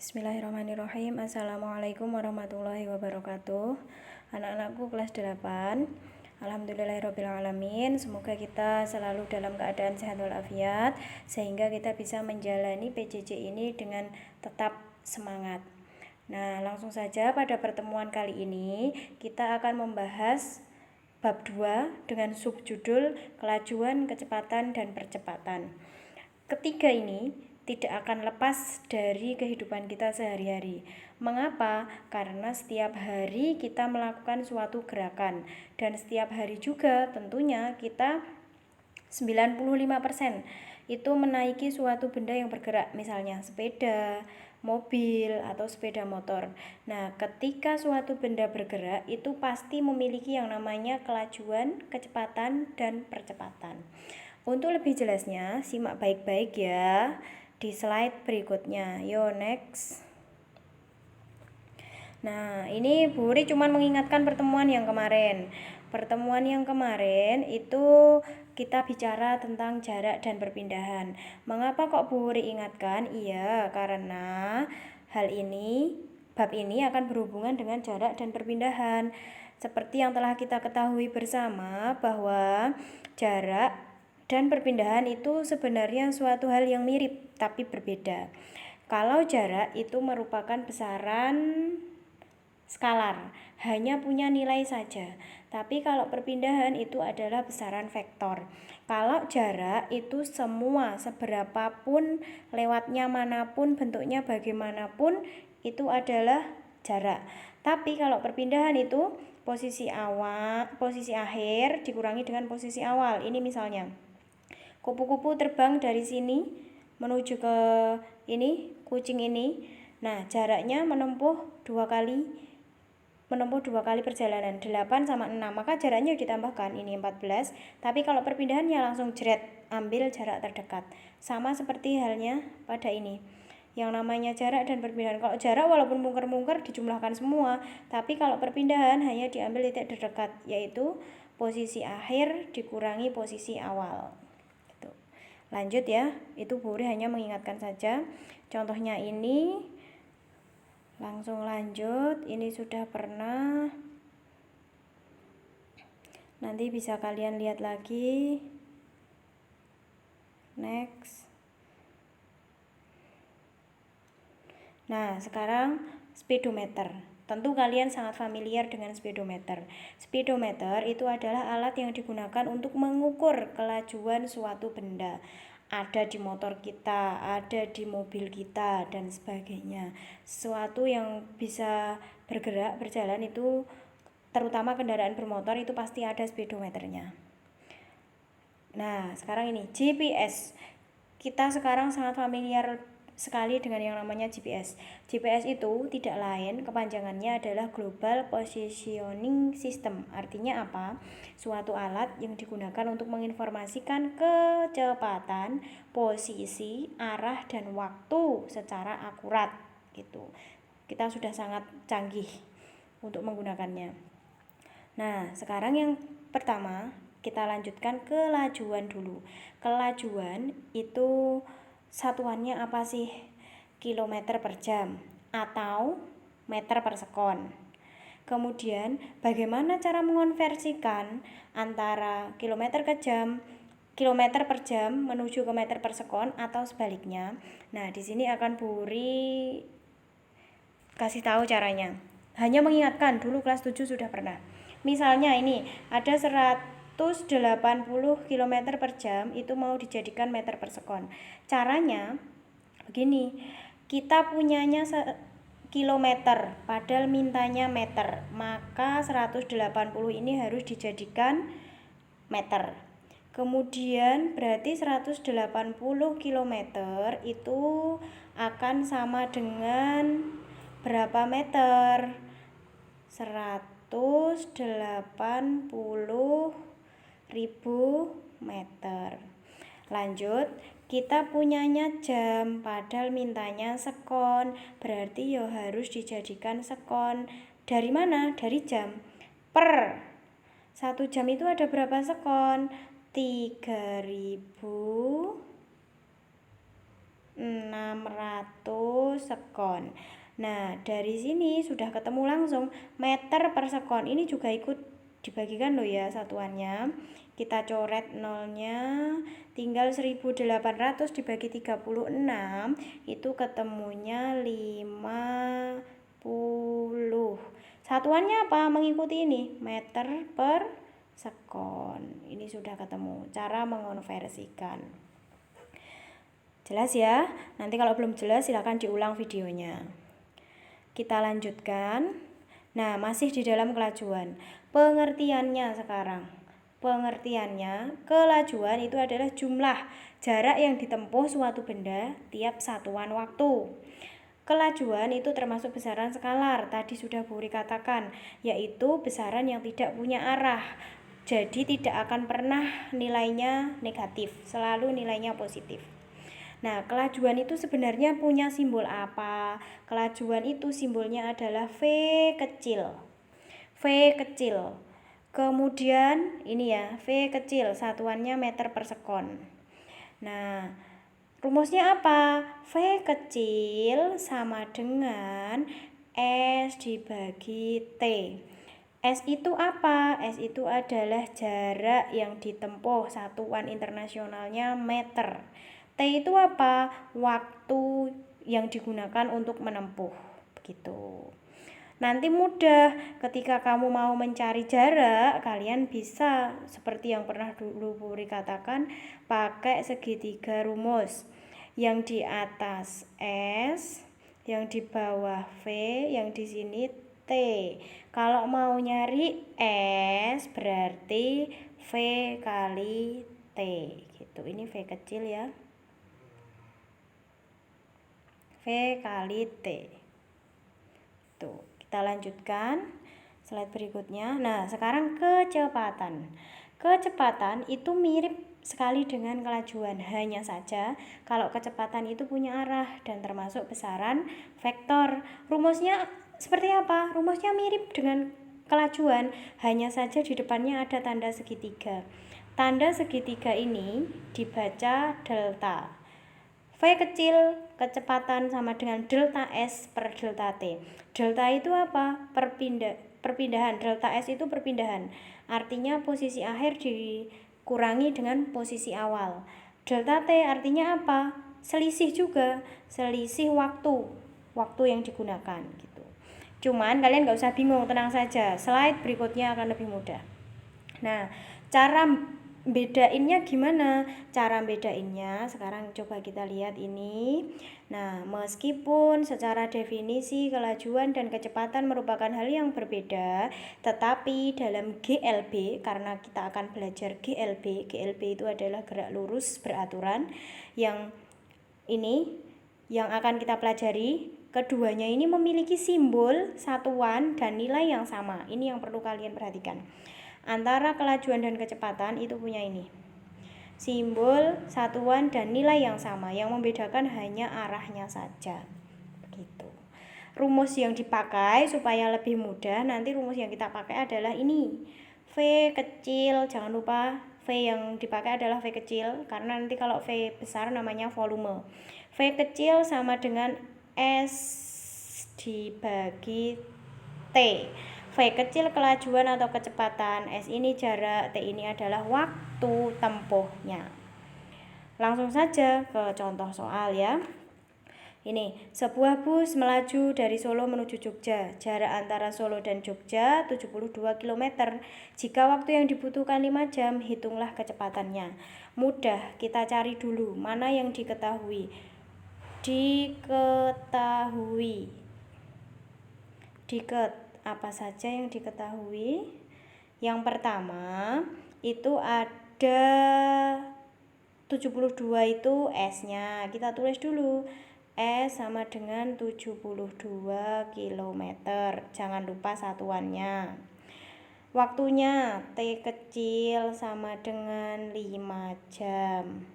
Bismillahirrahmanirrahim. Assalamualaikum warahmatullahi wabarakatuh. Anak-anakku kelas 8. Alhamdulillahirrahmanirrahim. Semoga kita selalu dalam keadaan sehat walafiat sehingga kita bisa menjalani PJJ ini dengan tetap semangat. Nah, langsung saja pada pertemuan kali ini kita akan membahas bab 2 dengan subjudul kelajuan, kecepatan, dan percepatan. Ketiga ini tidak akan lepas dari kehidupan kita sehari-hari. Mengapa? Karena setiap hari kita melakukan suatu gerakan dan setiap hari juga tentunya kita 95% itu menaiki suatu benda yang bergerak, misalnya sepeda, mobil, atau sepeda motor. Nah, ketika suatu benda bergerak itu pasti memiliki yang namanya kelajuan, kecepatan, dan percepatan. Untuk lebih jelasnya, simak baik-baik ya di slide berikutnya. Yo, next. Nah, ini Bu Uri cuma mengingatkan pertemuan yang kemarin. Pertemuan yang kemarin itu kita bicara tentang jarak dan perpindahan. Mengapa kok Bu Uri ingatkan? Iya, karena bab ini akan berhubungan dengan jarak dan perpindahan. Seperti yang telah kita ketahui bersama bahwa jarak dan perpindahan itu sebenarnya suatu hal yang mirip tapi berbeda. Kalau jarak itu merupakan besaran skalar, hanya punya nilai saja. Tapi kalau perpindahan itu adalah besaran vektor. Kalau jarak itu semua, seberapapun, lewatnya manapun, bentuknya bagaimanapun, itu adalah jarak. Tapi kalau perpindahan itu posisi akhir dikurangi dengan posisi awal. Ini misalnya kupu-kupu terbang dari sini menuju ke kucing ini. Nah, jaraknya menempuh dua kali perjalanan, 8 sama 6, maka jaraknya ditambahkan, ini 14. Tapi kalau perpindahannya langsung jret, ambil jarak terdekat. Sama seperti halnya pada ini, yang namanya jarak dan perpindahan. Kalau jarak walaupun mungker-mungker dijumlahkan semua, tapi kalau perpindahan hanya diambil titik terdekat, yaitu posisi akhir dikurangi posisi awal. Lanjut ya, itu Bu Uri hanya mengingatkan saja. Contohnya ini, langsung lanjut, ini sudah pernah, nanti bisa kalian lihat lagi. Next. Nah, sekarang speedometer. Tentu kalian sangat familiar dengan speedometer. Speedometer itu adalah alat yang digunakan untuk mengukur kelajuan suatu benda. Ada di motor kita, ada di mobil kita, dan sebagainya. Sesuatu yang bisa bergerak, berjalan itu, terutama kendaraan bermotor, itu pasti ada speedometernya. Nah, sekarang ini GPS. Kita sekarang sangat familiar sekali dengan yang namanya GPS. GPS itu tidak lain, kepanjangannya adalah Global Positioning System. Artinya apa? Suatu alat yang digunakan untuk menginformasikan kecepatan, posisi, arah, dan waktu secara akurat gitu. Kita sudah sangat canggih untuk menggunakannya. Nah, sekarang yang pertama kita lanjutkan kelajuan dulu. Kelajuan itu satuannya apa sih? Kilometer per jam atau meter per sekon. Kemudian bagaimana cara mengonversikan antara kilometer per jam menuju ke meter per sekon atau sebaliknya. Nah, di sini akan Bu Uri kasih tahu caranya. Hanya mengingatkan, dulu kelas 7 sudah pernah. Misalnya ini ada 180 km per jam, itu mau dijadikan meter per sekon. Caranya begini, kita punyanya kilometer, padahal mintanya meter, maka 180 ini harus dijadikan meter. Kemudian berarti 180 km itu akan sama dengan berapa meter? 180.000 meter. Lanjut, kita punyanya jam, padahal mintanya sekon, berarti ya harus dijadikan sekon. Dari mana? Dari jam. Per 1 jam itu ada berapa sekon? 3.600 sekon. Nah, dari sini sudah ketemu langsung meter per sekon. Ini juga ikut dibagikan loh ya satuannya. Kita coret nolnya, tinggal 1800 dibagi 36, itu ketemunya 50. Satuannya apa? Mengikuti ini, meter per sekon. Ini sudah ketemu cara mengonversikan. Jelas ya? Nanti kalau belum jelas silakan diulang videonya. Kita lanjutkan. Nah, masih di dalam kelajuan. Pengertiannya sekarang. Pengertiannya, kelajuan itu adalah jumlah jarak yang ditempuh suatu benda tiap satuan waktu. Kelajuan itu termasuk besaran skalar, tadi sudah Bu Wuri katakan, yaitu besaran yang tidak punya arah. Jadi tidak akan pernah nilainya negatif, selalu nilainya positif. Nah, kelajuan itu sebenarnya punya simbol apa? Kelajuan itu simbolnya adalah V kecil. V kecil. Kemudian ini ya, V kecil, satuannya meter per sekon. Nah, rumusnya apa? V kecil sama dengan S dibagi T. S itu apa? S itu adalah jarak yang ditempuh, satuan internasionalnya meter. T itu apa? Waktu yang digunakan untuk menempuh. Begitu. Nanti mudah ketika kamu mau mencari jarak, kalian bisa seperti yang pernah dulu Bu Wuri katakan, pakai segitiga rumus. Yang di atas S, yang di bawah V, yang di sini T. Kalau mau nyari S berarti V kali T gitu. Ini V kecil ya. V kali T. Tuh, kita lanjutkan slide berikutnya. Nah, sekarang kecepatan. Kecepatan itu mirip sekali dengan kelajuan, hanya saja kalau kecepatan itu punya arah dan termasuk besaran vektor. Rumusnya seperti apa? Rumusnya mirip dengan kelajuan, hanya saja di depannya ada tanda segitiga. Tanda segitiga ini dibaca delta. V kecil kecepatan sama dengan delta S per delta T. Delta itu apa? Perpindahan. Delta S itu perpindahan. Artinya posisi akhir dikurangi dengan posisi awal. Delta T artinya apa? Selisih juga. Selisih waktu. Waktu yang digunakan gitu. Cuman kalian gak usah bingung, tenang saja. Slide berikutnya akan lebih mudah. Nah, cara bedainnya gimana? Cara bedainnya sekarang coba kita lihat ini. Nah, meskipun secara definisi kelajuan dan kecepatan merupakan hal yang berbeda, tetapi dalam GLB, karena kita akan belajar GLB itu adalah gerak lurus beraturan, yang ini yang akan kita pelajari. Keduanya ini memiliki simbol, satuan, dan nilai yang sama. Ini yang perlu kalian perhatikan. Antara kelajuan dan kecepatan itu punya ini, simbol, satuan, dan nilai yang sama. Yang membedakan hanya arahnya saja. Begitu. Rumus yang dipakai supaya lebih mudah, nanti rumus yang kita pakai adalah ini, V kecil. Jangan lupa V yang dipakai adalah V kecil, karena nanti kalau V besar namanya volume. V kecil sama dengan S dibagi T. V kecil kelajuan atau kecepatan, S ini jarak, T ini adalah waktu tempuhnya. Langsung saja ke contoh soal ya. Ini, sebuah bus melaju dari Solo menuju Jogja. Jarak antara Solo dan Jogja 72 km. Jika waktu yang dibutuhkan 5 jam, hitunglah kecepatannya. Mudah, kita cari dulu mana yang diketahui. Apa saja yang diketahui? Yang pertama itu ada 72 itu S-nya. Kita tulis dulu. S sama dengan 72 km. Jangan lupa satuannya. Waktunya T kecil sama dengan 5 jam.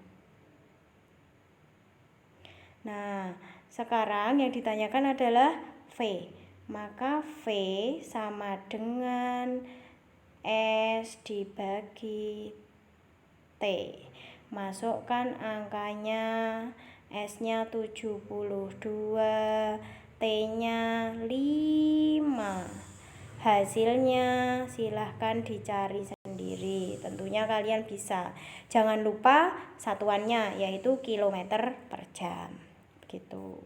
Nah, sekarang yang ditanyakan adalah V. Maka V sama dengan S dibagi T. Masukkan angkanya S-nya 72, T-nya 5. Hasilnya silahkan dicari sendiri. Tentunya kalian bisa. Jangan lupa satuannya yaitu kilometer per jam. Begitu.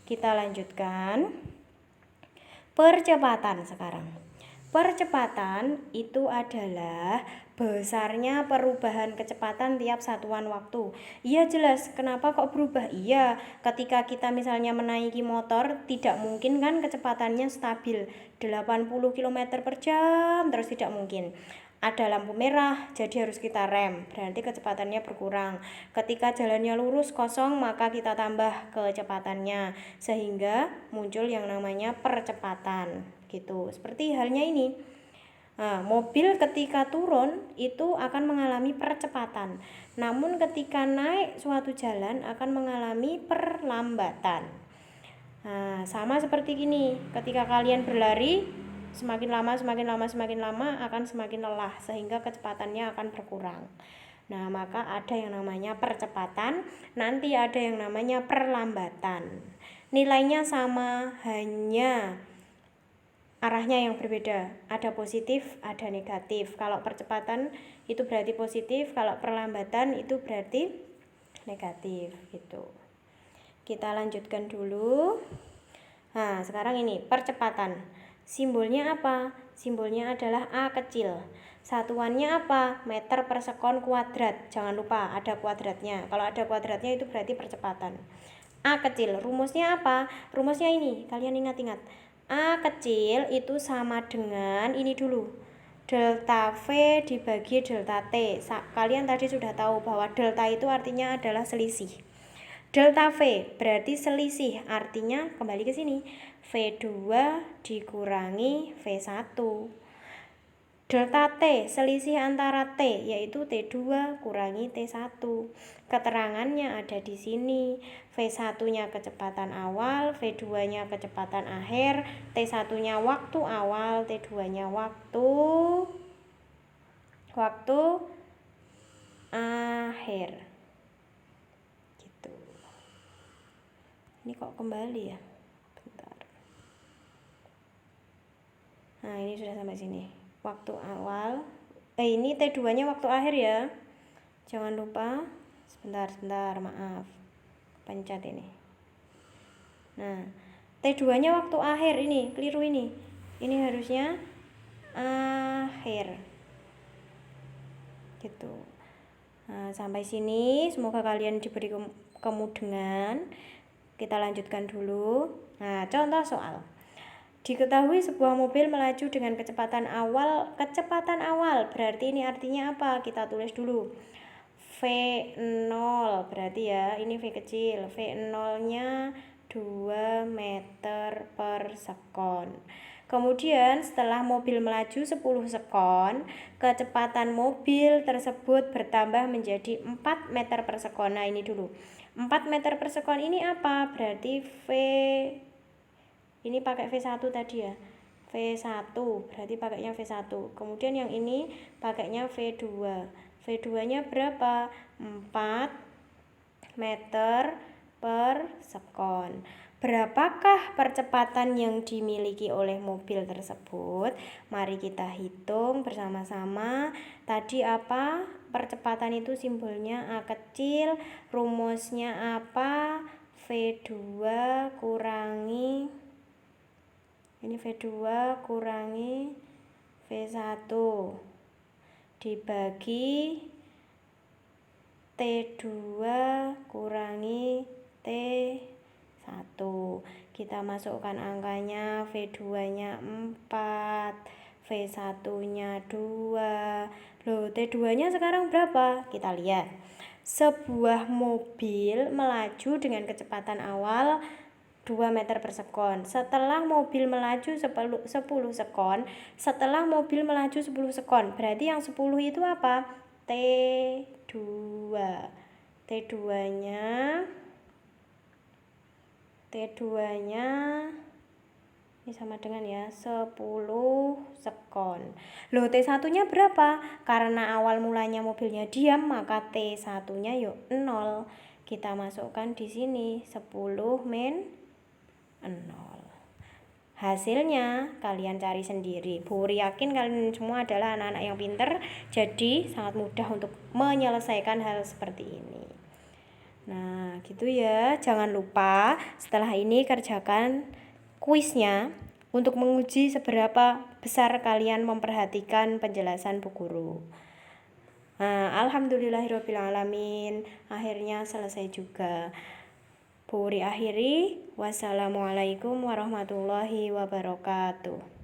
Kita lanjutkan. Percepatan sekarang. Percepatan itu adalah besarnya perubahan kecepatan tiap satuan waktu. Iya jelas, kenapa kok berubah? Iya, ketika kita misalnya menaiki motor, tidak mungkin kan kecepatannya stabil 80 km per jam, terus tidak mungkin. Ada lampu merah, jadi harus kita rem, berarti kecepatannya berkurang. Ketika jalannya lurus kosong, maka kita tambah kecepatannya, sehingga muncul yang namanya percepatan. Gitu, seperti halnya ini. Nah, mobil ketika turun itu akan mengalami percepatan, namun ketika naik suatu jalan akan mengalami perlambatan. Nah, sama seperti gini, ketika kalian berlari semakin lama akan semakin lelah sehingga kecepatannya akan berkurang. Nah, maka ada yang namanya percepatan, nanti ada yang namanya perlambatan. Nilainya sama, hanya arahnya yang berbeda, ada positif, ada negatif. Kalau percepatan itu berarti positif, kalau perlambatan itu berarti negatif gitu. Kita lanjutkan dulu. Nah, sekarang ini percepatan. Simbolnya apa? Simbolnya adalah A kecil. Satuannya apa? Meter per sekon kuadrat. Jangan lupa ada kuadratnya. Kalau ada kuadratnya itu berarti percepatan. A kecil. Rumusnya apa? Rumusnya ini. Kalian ingat-ingat. A kecil itu sama dengan ini dulu. Delta V dibagi delta T. Kalian tadi sudah tahu bahwa delta itu artinya adalah selisih. Delta V berarti selisih, artinya kembali ke sini. V2 dikurangi V1. Delta T, selisih antara T yaitu T2 kurangi T1. Keterangannya ada di sini. V1-nya kecepatan awal, V2-nya kecepatan akhir, T1-nya waktu awal, T2-nya waktu akhir. Gitu. Ini kok kembali ya? Bentar. Nah, ini sudah sampai sini. Waktu awal. Ini T2-nya waktu akhir ya. Jangan lupa. Sebentar, maaf. Pencet ini. Nah, T2-nya waktu akhir ini, keliru ini. Ini harusnya akhir. Gitu. Nah, sampai sini semoga kalian diberi kemudahan. Kita lanjutkan dulu. Nah, contoh soal. Diketahui sebuah mobil melaju dengan kecepatan awal berarti ini artinya apa? Kita tulis dulu. V0 berarti ya, ini V kecil. V0-nya 2 meter per sekon. Kemudian setelah mobil melaju 10 sekon, kecepatan mobil tersebut bertambah menjadi 4 meter per sekon. Nah, ini dulu. 4 meter per sekon ini apa? Berarti ini pakai V1 tadi ya. V1 berarti pakainya V1. Kemudian yang ini pakainya V2. V2-nya berapa? 4 meter per sekon. Berapakah percepatan yang dimiliki oleh mobil tersebut? Mari kita hitung bersama-sama. Tadi apa? Percepatan itu simbolnya A kecil. Rumusnya apa? V2 kurangi ini V2 kurangi V1 dibagi T2 kurangi T1. Kita masukkan angkanya, V2-nya 4, V1-nya 2. Loh, T2-nya sekarang berapa? Kita lihat. Sebuah mobil melaju dengan kecepatan awal 2 meter per sekon. Setelah mobil melaju 10 sekon, berarti yang 10 itu apa? T2. T2-nya ini sama dengan ya 10 sekon. Loh, T1-nya berapa? Karena awal mulanya mobilnya diam, maka T1-nya yuk 0. Kita masukkan di sini 10 min 0. Hasilnya kalian cari sendiri. Bu Wuri yakin kalian semua adalah anak-anak yang pinter, jadi sangat mudah untuk menyelesaikan hal seperti ini. Nah, gitu ya. Jangan lupa setelah ini kerjakan kuisnya untuk menguji seberapa besar kalian memperhatikan penjelasan Bu Guru. Nah, alhamdulillahirrabbilalamin, akhirnya selesai juga. Bu Wuri akhiri. Wassalamualaikum warahmatullahi wabarakatuh.